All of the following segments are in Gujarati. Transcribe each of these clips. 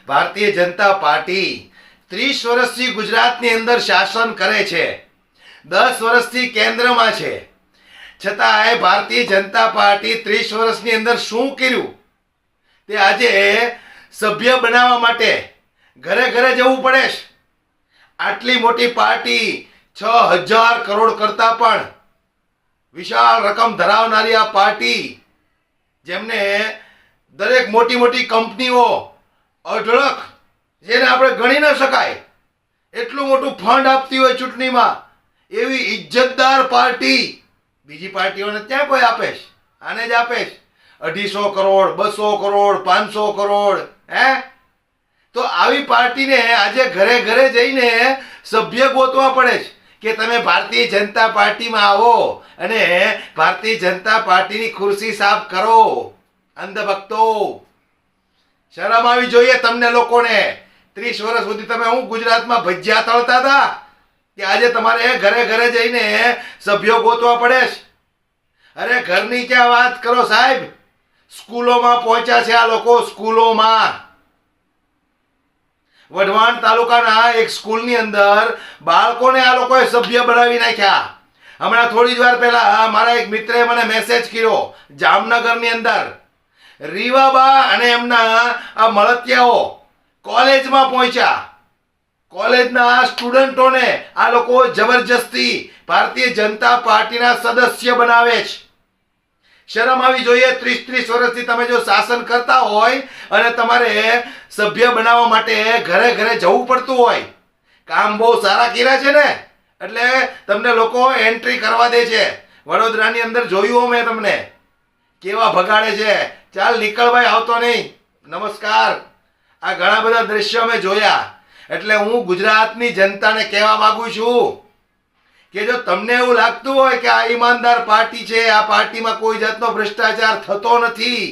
ભારતીય જનતા પાર્ટી 30 વર્ષથી ગુજરાતની અંદર શાસન કરે છે, 10 વર્ષથી કેન્દ્રમાં છે, છતાંય ભારતીય જનતા પાર્ટી 30 વર્ષની અંદર શું કર્યું તે આજે સભ્ય બનાવવા માટે ઘરે ઘરે જવું પડે છે. આટલી મોટી પાર્ટી 6000 કરોડ કરતા પણ વિશાળ રકમ ધરાવનારી આ પાર્ટી, જેમને દરેક મોટી મોટી કંપનીઓ અઢળક, જેને આપણે ગણી ન શકાય એટલું મોટું ફંડ આપતી હોય ચૂંટણીમાં, એવી ઇજ્જતદાર પાર્ટી બીજી પાર્ટીઓને ત્યાં કોઈ આપે છે? આને જ આપે છે 250 કરોડ, 200 કરોડ, 500 કરોડ. તો આવી પાર્ટીને આજે ઘરે ઘરે જઈને સભ્ય ગોતવા પડે છે કે તમે ભારતીય જનતા પાર્ટીમાં આવો અને ભારતીય જનતા પાર્ટીની ખુરશી સાફ કરો. અંધભક્તો, શરમ આવી જોઈએ તમને લોકોને. 30 વર્ષ સુધી તમે હું ગુજરાતમાં ભજીયા તળતા હતા કે આજે તમારે ઘરે ઘરે જઈને સભ્યો ગોતવા પડે છે? અરે ઘરની ક્યાં વાત કરો સાહેબ, સ્કૂલોમાં પહોંચ્યા છે આ લોકો. સ્કૂલોમાં વઢવાણ તાલુકાના એક સ્કૂલની અંદર બાળકોને આ લોકોએ સભ્ય બનાવી નાખ્યા. હમણાં થોડી જ વાર પહેલા મારા એક મિત્રે મને મેસેજ કર્યો, જામનગરની અંદર રીવાબા અને એમના આ મળતિયાઓ કોલેજમાં પહોંચ્યા. કોલેજના સ્ટુડન્ટોને આ લોકો જબરજસ્તી ભારતીય જનતા પાર્ટીના સદસ્ય બનાવે છે. શરમ આવી જોઈએ. 30 વર્ષથી તમે જો શાસન કરતા હોય અને તમારે સભ્ય બનાવવા માટે ઘરે ઘરે જવું પડતું હોય, કામ બહુ સારા કર્યા છે ને એટલે તમને લોકો એન્ટ્રી કરવા દે છે. વડોદરાની અંદર જોયું મેં તમને કેવા ભગાડે છે. ચાલ નીકળ ભાઈ, આવતો નહીં, નમસ્કાર. આ ઘણા બધા દ્રશ્યો મેં જોયા. એટલે હું ગુજરાતની જનતાને કહેવા માંગુ છું કે જો તમને એવું લાગતું હોય કે આ ઈમાનદાર પાર્ટી છે, આ પાર્ટીમાં કોઈ જાતનો ભ્રષ્ટાચાર થતો નથી,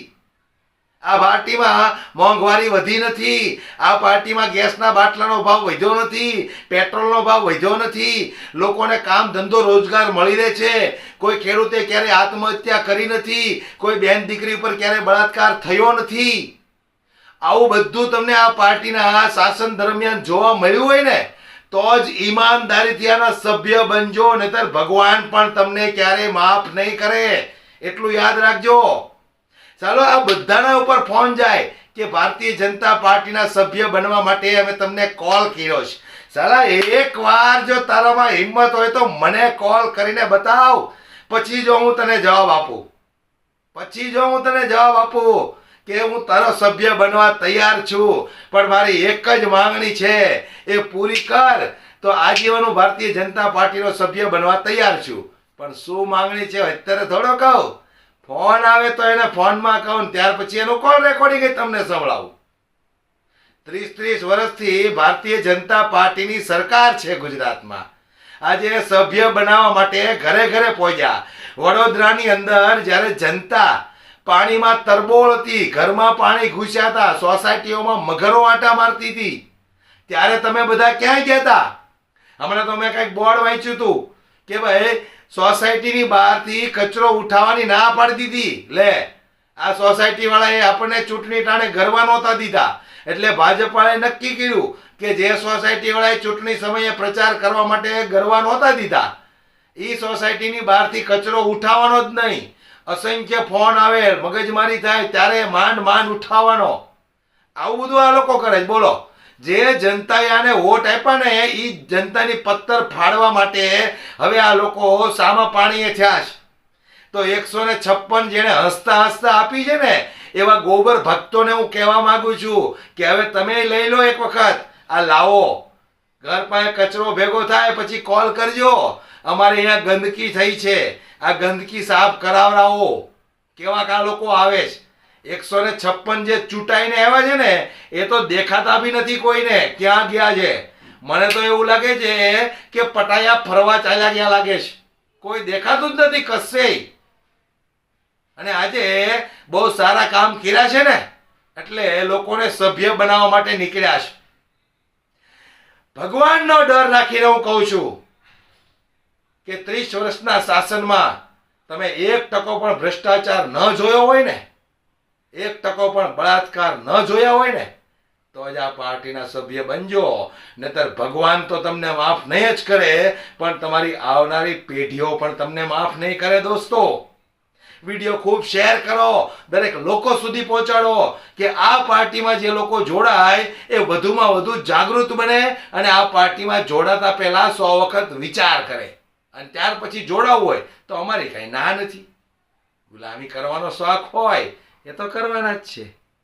આ પાર્ટીમાં મોંઘવારી વધી નથી, આ પાર્ટીમાં ગેસના બાટલાનો ભાવ વધ્યો નથી, પેટ્રોલનો ભાવ વધ્યો નથી, લોકોને કામ ધંધો રોજગાર મળી રહે છે, કોઈ ખેડૂતે ક્યારે આત્મહત્યા કરી નથી, કોઈ બેન દીકરી ઉપર ક્યારે બળાત્કાર થયો નથી, આવું બધું તમને આ પાર્ટીના શાસન દરમિયાન જોવા મળ્યું હોય ને તો જ ઈમાનદારીથી આના સભ્ય બનજો, નહીતર ભગવાન પણ તમને ક્યારે માફ નહીં કરે. એટલું યાદ રાખજો. ચાલો આ બધાના ઉપર ફોન જાય કે ભારતીય જનતા પાર્ટીના સભ્ય બનવા માટે અમે તમને કોલ કર્યો છે. સાલા એકવાર જો તારામાં હિંમત હોય તો મને કોલ કરીને બતાવ, પછી જો હું તને જવાબ આપું કે હું તારો સભ્ય બનવા તૈયાર છું, પણ મારી એક જ માંગણી છે, એ પૂરી કર તો આજીવન હું ભારતીય જનતા પાર્ટીનો સભ્ય બનવા તૈયાર છું. પણ શું માંગણી છે અત્યારે થોડો કહું, ફોન આવે તો એને ફોનમાં કહું, ત્યાર પછી એનું કોલ રેકોર્ડિંગ તમને સંભળાવું. 30 વર્ષથી ભારતીય જનતા પાર્ટીની સરકાર છે ગુજરાતમાં. આજે સભ્ય બનાવવા માટે ઘરે ઘરે પહોંચ્યા. વડોદરાની અંદર જ્યારે જનતા પાણીમાં તરબોળ હતી, ઘરમાં પાણી ઘૂસ્યા હતા, સોસાયટીઓમાં મગરો આંટા મારતી હતી, ત્યારે તમે બધા ક્યાં ગયા હતા? હમણાં તો મેં કંઈક બોર્ડ વાંચ્યું હતું કે ભાઈ સોસાયટીની બહારથી કચરો ઉઠાવવાની ના પાડી દીધી. લે, આ સોસાયટી વાળાએ આપણને ચૂંટણી ટાણે ગરવા નહોતા દીધા, એટલે ભાજપ વાળાએ નક્કી કર્યું કે જે સોસાયટી વાળાએ ચૂંટણી સમયે પ્રચાર કરવા માટે ગરવા નહોતા દીધા, એ સોસાયટીની બહારથી કચરો ઉઠાવવાનો જ નહીં. અસંખ્ય ફોન આવે, મગજમારી થાય ત્યારે માંડ ઉઠાવવાનો. આવું બધું આ લોકો કરે છે. બોલો, જે જનતાએ આને વોટ આપ્યા ને એ જનતાની પત્તર ફાડવા માટે હવે આ લોકો સામા પાણીએ થયા છે. તો 156 જેને હસતા હસતા આપી છે ને એવા ગોબર ભક્તોને હું કહેવા માંગુ છું કે હવે તમે લઈ લો એક વખત, આ લાવો. ઘર પાસે કચરો ભેગો થાય પછી કોલ કરજો, અમારે અહીંયા ગંદકી થઈ છે, આ ગંદકી સાફ કરાવરાવો. કેવા કા લોકો આવે છે. 156 જે ચૂંટાઈને આવ્યા છે ને એ તો દેખાતા બી નથી કોઈને, ક્યાં ગયા છે. મને તો એવું લાગે છે કે પટાયા ફરવા ચાલ્યા ગયા લાગે છે, કોઈ દેખાતું જ નથી કશે. અને આજે બહુ સારા કામ કર્યા છે ને એટલે લોકોને સભ્ય બનાવવા માટે નીકળ્યા છે. ભગવાનનો ડર રાખીને હું કહું છું કે 30 વર્ષના શાસનમાં તમે 1% પણ ભ્રષ્ટાચાર ન જોયો હોય ને 1% પણ બળાત્કાર ન જોયા હોય ને તો જ આ પાર્ટીના સભ્ય બનજો, નહીતર ભગવાન તો તમને માફ નહીં જ કરે પણ તમારી આવનારી પેઢીઓ પણ તમને માફ નહીં કરે. દોસ્તો, વિડીયો ખૂબ શેર કરો, દરેક લોકો સુધી પહોંચાડો કે આ પાર્ટીમાં જે લોકો જોડાય એ વધુમાં વધુ જાગૃત બને અને આ પાર્ટીમાં જોડાતા પહેલા 100 વખત વિચાર કરે અને ત્યાર પછી જોડાવું હોય તો અમારી કઈ ના નથી. ગુલામી કરવાનો શોખ હોય એ તો કરવાના જ છે.